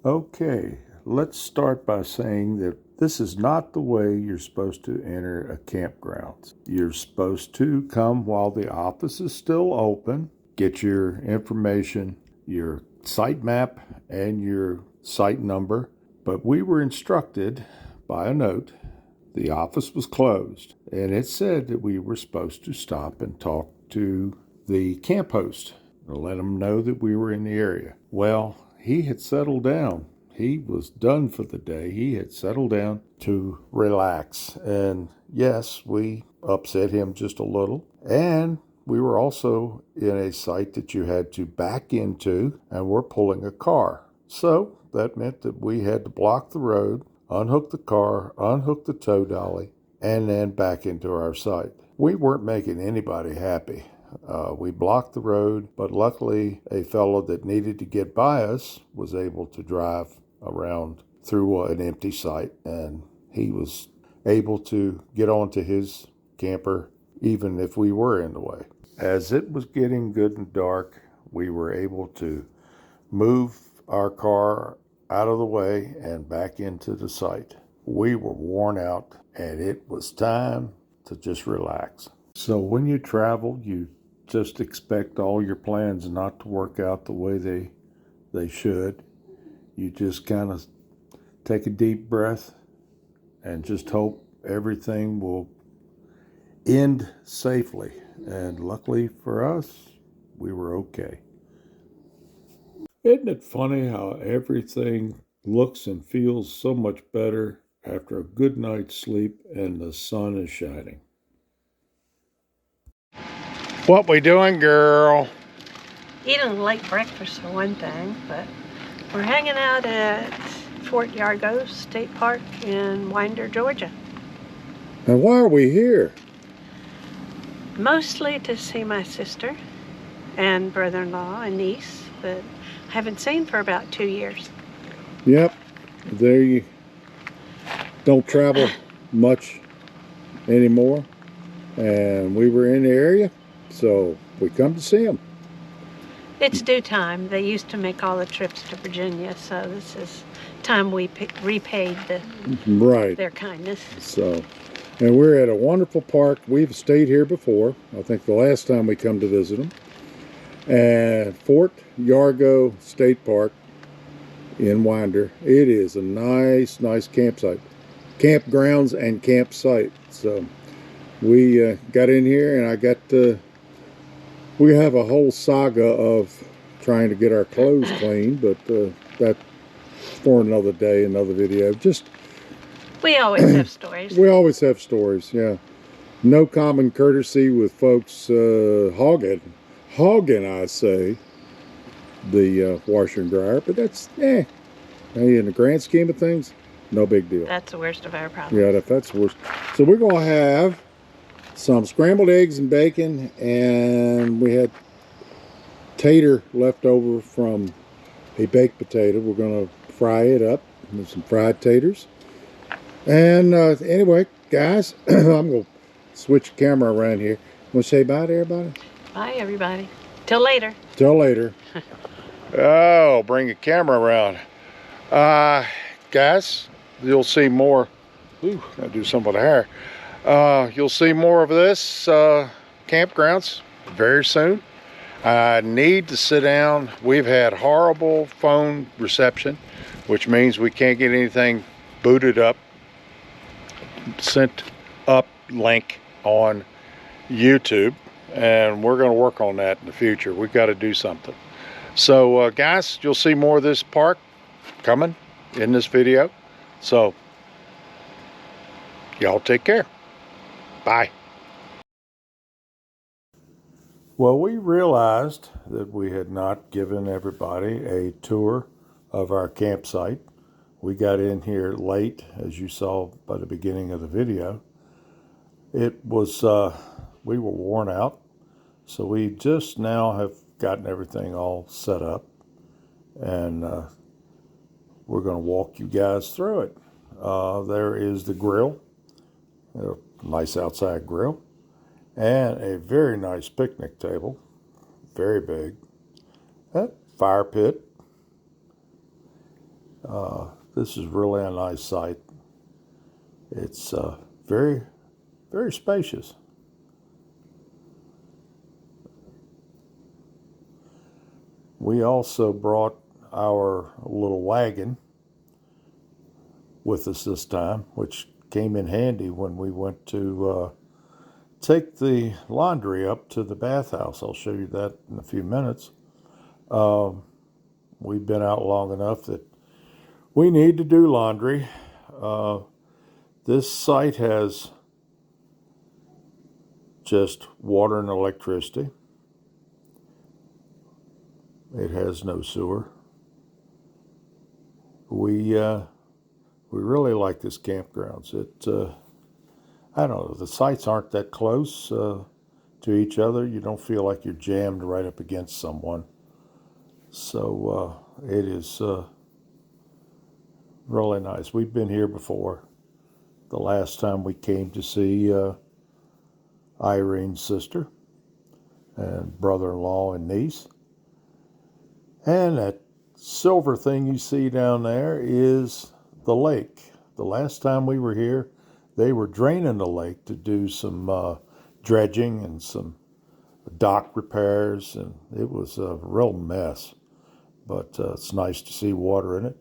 Okay, let's start by saying that this is not the way you're supposed to enter a campground. You're supposed to come while the office is still open, get your information, your site map, and your site number. But we were instructed by a note the office was closed, and it said that we were supposed to stop and talk to the camp host and let him know that we were in the area. Well, he had settled down. He was done for the day. He had settled down to relax. And yes, we upset him just a little. And we were also in a site that you had to back into, and we're pulling a car. So that meant that we had to block the road, unhook the car, unhook the tow dolly, and then back into our site. We weren't making anybody happy. We blocked the road, but luckily a fellow that needed to get by us was able to drive around through an empty site, and he was able to get onto his camper even if we were in the way. As it was getting good and dark, we were able to move our car out of the way and back into the site. We were worn out, and it was time to just relax. So when you travel, you just expect all your plans not to work out the way they should. You just kind of take a deep breath and just hope everything will end safely. And luckily for us, we were okay. Isn't it funny how everything looks and feels so much better after a good night's sleep and the sun is shining? What we doing, girl? Eating a late breakfast for one thing, but we're hanging out at Fort Yargo State Park in Winder, Georgia. And why are we here? Mostly to see my sister and brother-in-law and niece that I haven't seen for about 2 years. Yep, there you don't travel much anymore, and we were in the area, so we come to see them. It's due time. They used to make all the trips to Virginia, so this is time we repaid their kindness. So, and we're at a wonderful park. We've stayed here before. I think the last time we come to visit them. And Fort Yargo State Park in Winder. It is a nice campsite. Campgrounds and campsite. So we got in here, and we have a whole saga of trying to get our clothes clean, but that's for another day, another video. We always have stories. We always have stories, yeah. No common courtesy with folks hogging, I say, the washer and dryer, but that's, hey, in the grand scheme of things, no big deal. That's the worst of our problems. Yeah, that's the worst. So we're going to have some scrambled eggs and bacon, and we had tater left over from a baked potato. We're going to fry it up with some fried taters. And anyway, guys, I'm going to switch the camera around here. Want to say bye to everybody? Bye, everybody. Till later. Till later. Oh, bring a camera around. Guys, you'll see more. Ooh, gotta do something with the hair. You'll see more of this campgrounds very soon. I need to sit down. We've had horrible phone reception, which means we can't get anything booted up, sent up link on YouTube, and we're going to work on that in the future. We've got to do something. So guys, you'll see more of this park coming in this video. So y'all take care. Bye. Well, we realized that we had not given everybody a tour of our campsite. We got in here late, as you saw by the beginning of the video. It was, we were worn out, so we just now have gotten everything all set up, and we're going to walk you guys through it. There is the grill, a nice outside grill, and a very nice picnic table, very big, a fire pit, This is really a nice site. It's very, very spacious. We also brought our little wagon with us this time, which came in handy when we went to take the laundry up to the bathhouse. I'll show you that in a few minutes. We've been out long enough that we need to do laundry. This site has just water and electricity. It has no sewer. We really like this campgrounds. I don't know, the sites aren't that close to each other. You don't feel like you're jammed right up against someone. So it is really nice. We've been here before. The last time we came to see Irene's sister and brother-in-law and niece. And that silver thing you see down there is the lake. The last time we were here, they were draining the lake to do some dredging and some dock repairs, and it was a real mess. But it's nice to see water in it.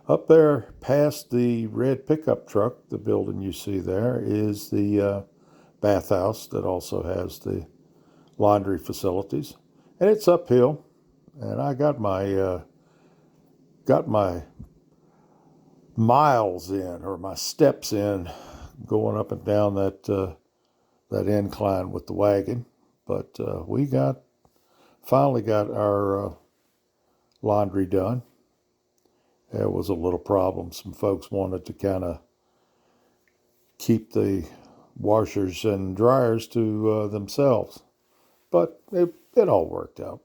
Up there past the red pickup truck, the building you see there, is the bathhouse that also has the laundry facilities. And it's uphill, and I got my miles in, or my steps in, going up and down that incline with the wagon. But we finally got our laundry done. There was a little problem. Some folks wanted to kind of keep the washers and dryers to themselves, but it all worked out.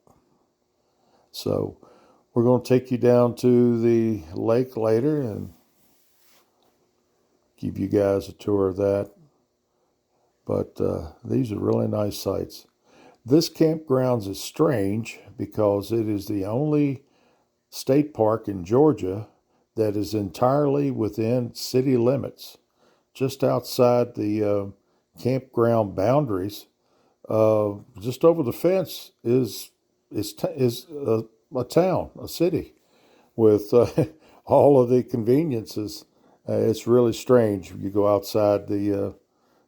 So we're going to take you down to the lake later and give you guys a tour of that. But these are really nice sites. This campgrounds is strange because it is the only state park in Georgia that is entirely within city limits, just outside the campground boundaries. Just over the fence is a town, a city, with all of the conveniences. It's really strange. You go outside the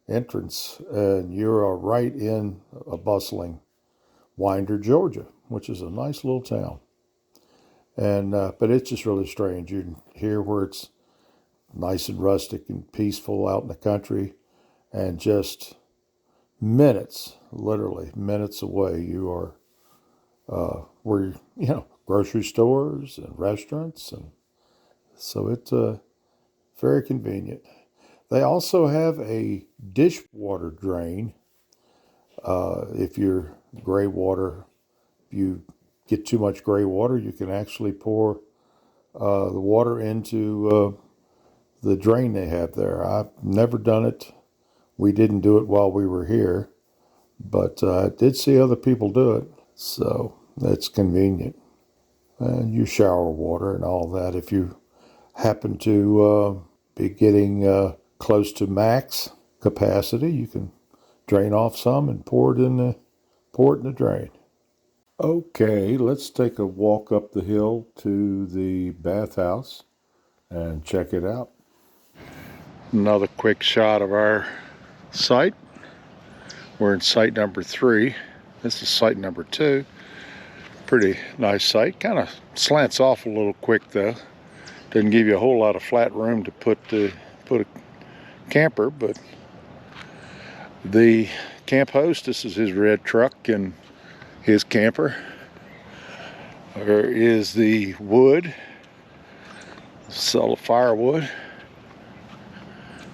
entrance and you're right in a bustling Winder, Georgia, which is a nice little town. And but it's just really strange. You're here where it's nice and rustic and peaceful out in the country, and just minutes, literally minutes away, you are where grocery stores and restaurants, and so it's very convenient. They also have a dishwater drain. If your gray water, if you get too much gray water, you can actually pour the water into the drain they have there. I've never done it. We didn't do it while we were here, but I did see other people do it, so that's convenient. And you shower water and all that. If you happen to be getting close to max capacity, you can drain off some and pour it in the drain. Okay, let's take a walk up the hill to the bathhouse and check it out. Another quick shot of our site. We're in site number 3. This is site number 2. Pretty nice site. Kind of slants off a little quick though. Doesn't give you a whole lot of flat room to put a camper, but the camp host, this is his red truck and his camper. There is the wood, solid firewood,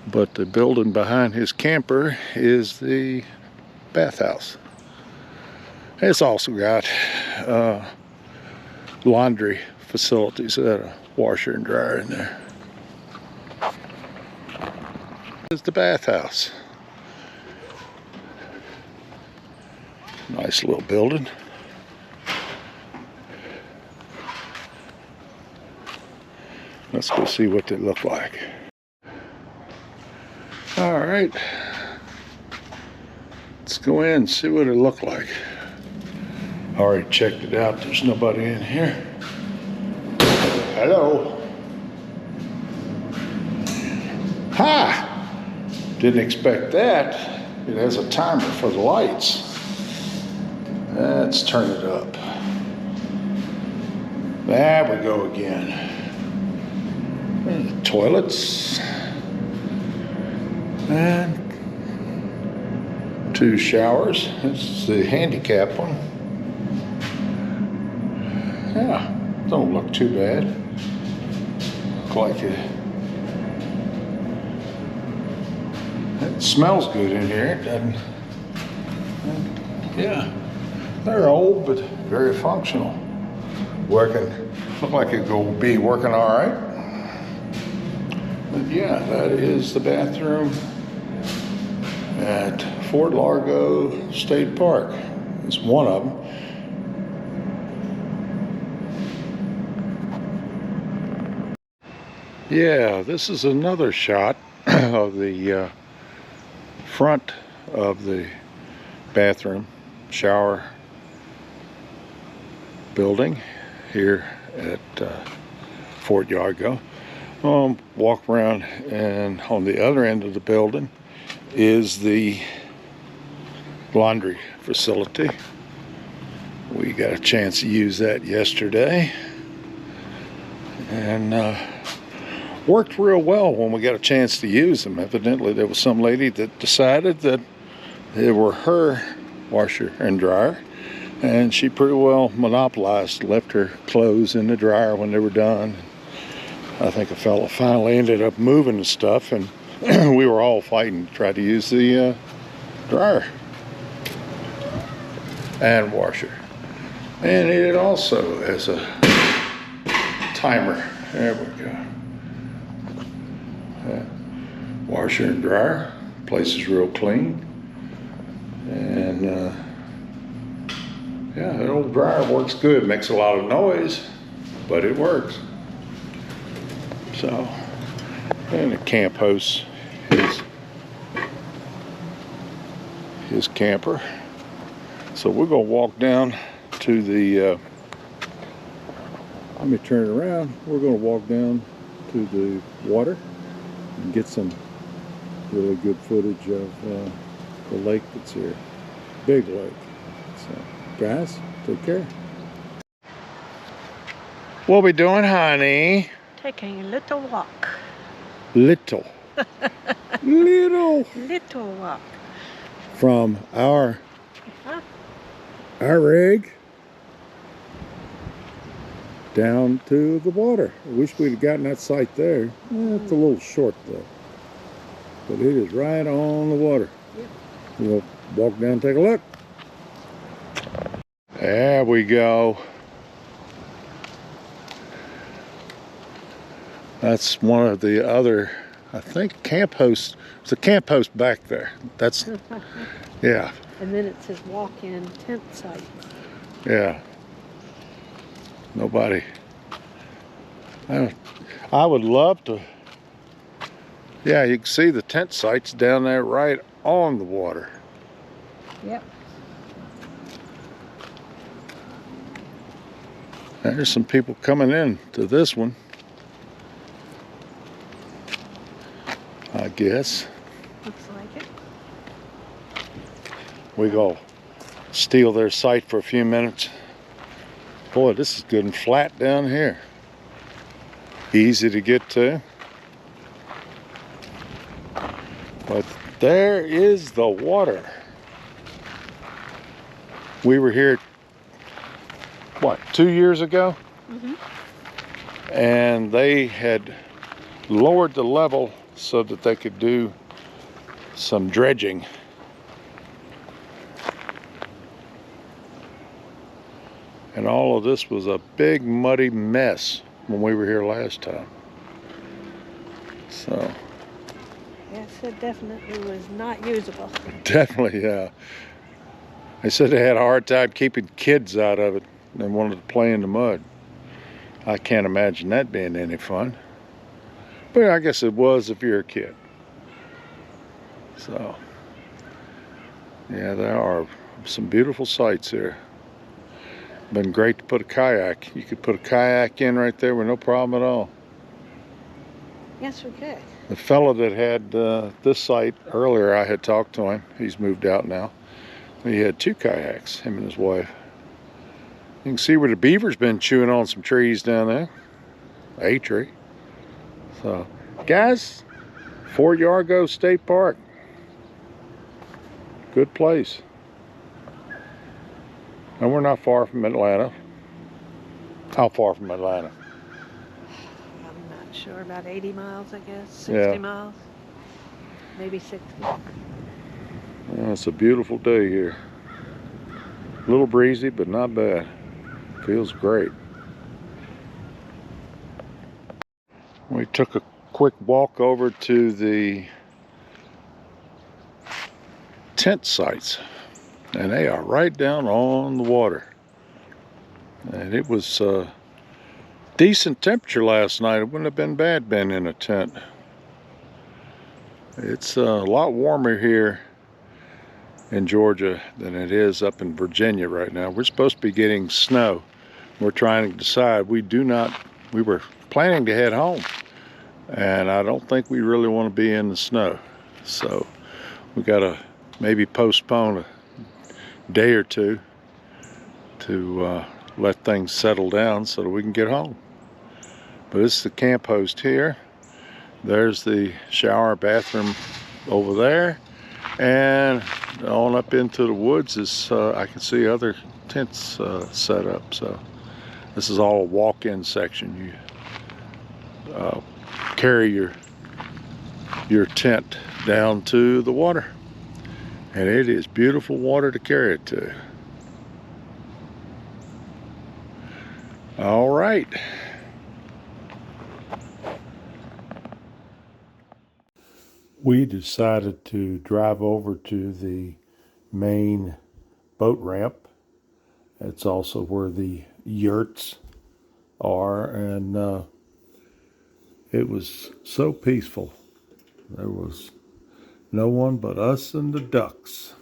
but the building behind his camper is the bathhouse. It's also got laundry facilities, a washer and dryer in there. This is the bathhouse. Nice little building. Let's go see what they look like. All right. Let's go in and see what it look like. I already checked it out. There's nobody in here. Hello. Hi. Didn't expect that. It has a timer for the lights. Let's turn it up. There we go again. And the toilets. And 2 showers. This is the handicap one. Yeah, don't look too bad. Look like it smells good in here. It doesn't. Yeah, they're old but very functional. Working, look like it will be working all right. But yeah, that is the bathroom at Fort Largo State Park. It's one of them. Yeah, this is another shot of the front of the bathroom shower building here at Fort Yargo. Walk around, and on the other end of the building is the laundry facility. We got a chance to use that yesterday, and worked real well when we got a chance to use them. Evidently there was some lady that decided that they were her washer and dryer, and she pretty well monopolized, left her clothes in the dryer when they were done. I think a fella finally ended up moving the stuff, and we were all fighting to try to use the dryer and washer. And it also has a timer. There we go. Washer and dryer. Place is real clean. And yeah, that old dryer works good. Makes a lot of noise, but it works. So, and the camp host, his camper. So we're gonna walk down to the, let me turn it around. We're gonna walk down to the water and get some really good footage of the lake that's here. Big lake. So, guys, take care. What we doing, honey? Taking a little walk. Little. Little walk. From our rig down to the water. I wish we'd have gotten that site there. It's a little short though, but it is right on the water. Yep. We'll walk down and take a look. There we go. That's one of the other, I think, camp hosts. There's a camp host back there. That's, yeah. And then it says walk-in tent site. Yeah. Nobody. I would love to. Yeah, you can see the tent sites down there right on the water. Yep. There's some people coming in to this one, I guess. Looks like it. We go steal their site for a few minutes. Boy, this is good and flat down here. Easy to get to. But there is the water. We were here, what, 2 years ago? Mm-hmm. And they had lowered the level so that they could do some dredging. And all of this was a big muddy mess when we were here last time. So. Yes, it definitely was not usable. Definitely, yeah. They said they had a hard time keeping kids out of it and wanted to play in the mud. I can't imagine that being any fun. But I guess it was if you're a kid. So, yeah, there are some beautiful sights here. Been great to put a kayak. You could put a kayak in right there with no problem at all. Yes, we could. The fellow that had this site earlier, I had talked to him. He's moved out now. He had 2 kayaks, him and his wife. You can see where the beaver's been chewing on some trees down there. A tree. So, guys, Fort Yargo State Park. Good place. And we're not far from Atlanta. How far from Atlanta? I'm not sure, about 80 miles, I guess, 60 Yeah. miles, maybe 60. Well, it's a beautiful day here. A little breezy, but not bad. Feels great. We took a quick walk over to the tent sites, and they are right down on the water. And it was decent temperature last night. It wouldn't have been bad being in a tent. It's a lot warmer here in Georgia than it is up in Virginia right now. We're supposed to be getting snow. We're trying to decide. We were planning to head home, and I don't think we really want to be in the snow. So we got to maybe postpone a day or two to let things settle down so that we can get home. But this is the camp host here. There's the shower bathroom over there, and on up into the woods is I can see other tents set up. So this is all a walk-in section. You carry your tent down to the water, and it is beautiful water to carry it to. All right. We decided to drive over to the main boat ramp. It's also where the yurts are, and it was so peaceful. There was no one but us and the ducks.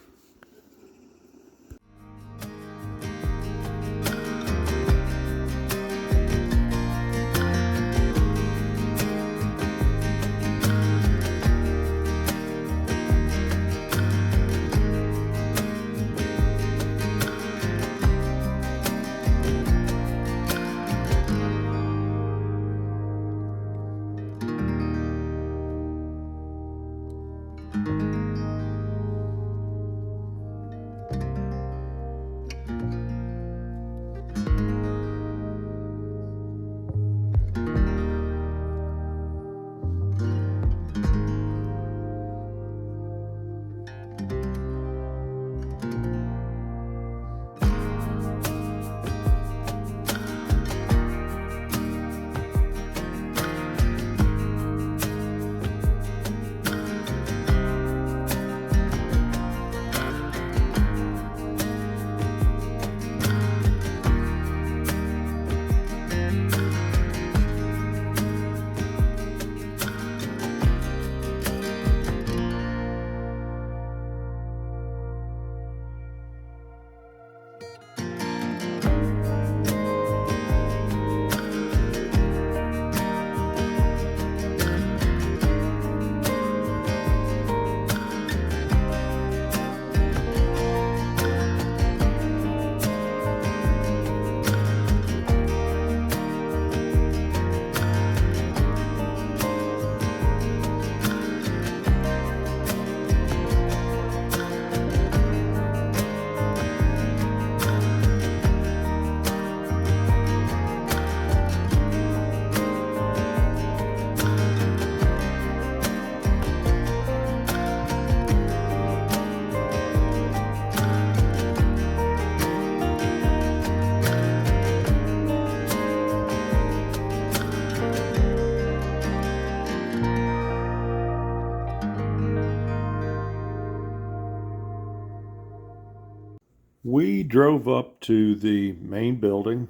We drove up to the main building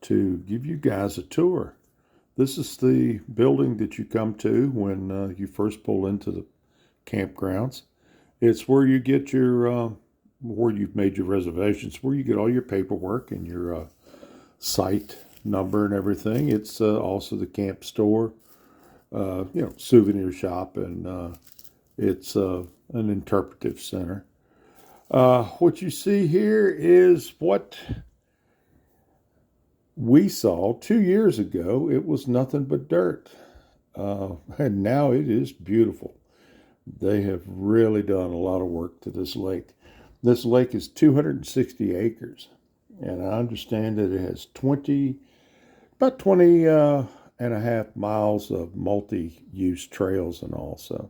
to give you guys a tour This is the building that you come to when you first pull into the campgrounds. It's where you get your, where you've made your reservations, where you get all your paperwork and your site number and everything. It's also the camp store, souvenir shop, and it's an interpretive center. What you see here is what we saw 2 years ago. It was nothing but dirt, and now it is beautiful. They have really done a lot of work to this lake. This lake is 260 acres, and I understand that it has about 20 and a half miles of multi-use trails and all. So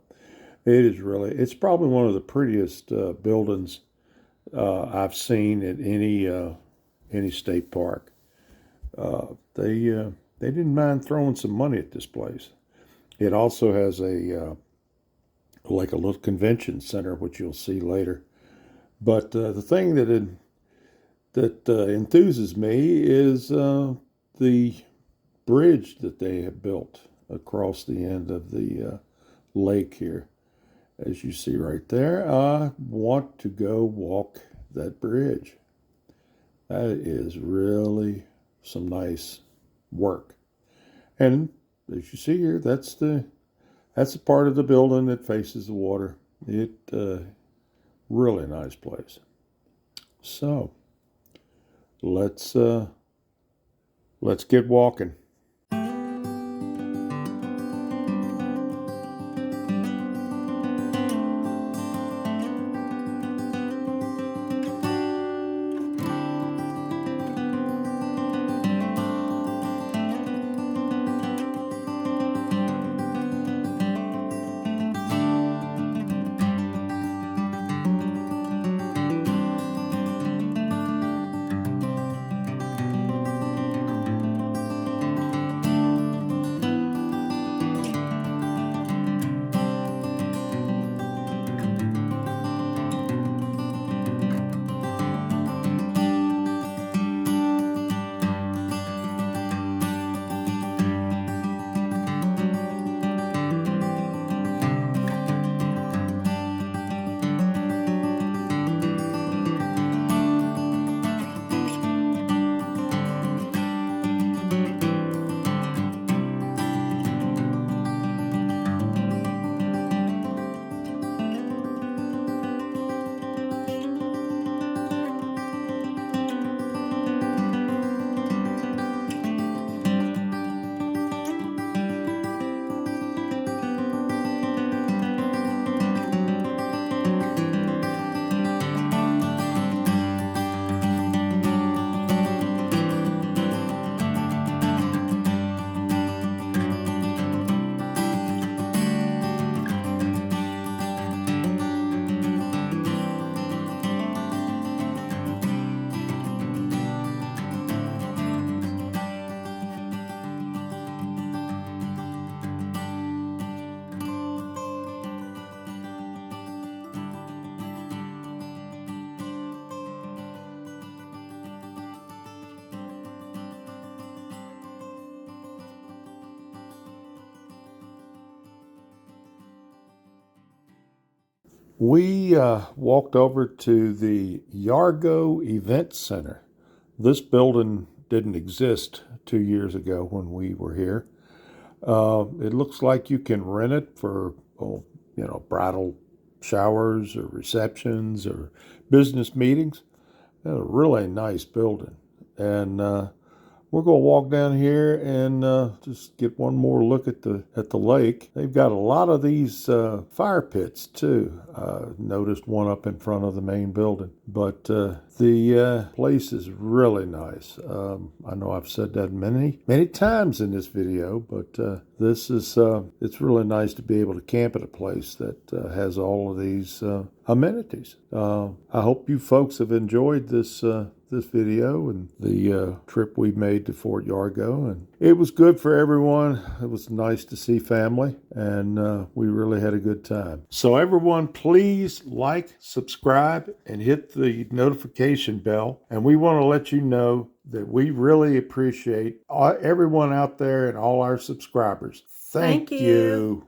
it's probably one of the prettiest buildings I've seen at any state park. They didn't mind throwing some money at this place. It also has like a little convention center, which you'll see later. But the thing that enthuses me is the bridge that they have built across the end of the lake here. As you see right there, I want to go walk that bridge. That is really some nice work. And as you see here, that's the part of the building that faces the water. It really nice place. So let's get walking. We walked over to the Yargo Event Center. This building didn't exist 2 years ago when we were here. It looks like you can rent it for, bridal showers or receptions or business meetings. It's a really nice building. And we're going to walk down here and just get one more look at the lake. They've got a lot of these fire pits too. Noticed one up in front of the main building. But the place is really nice. I know I've said that many times in this video, but it's really nice to be able to camp at a place that has all of these amenities. I hope you folks have enjoyed this video and the trip we made to Fort Yargo, and it was good for everyone. It was nice to see family, and we really had a good time. So everyone, please like, subscribe, and hit the notification bell, and we want to let you know that we really appreciate everyone out there and all our subscribers. Thank Thank you. you.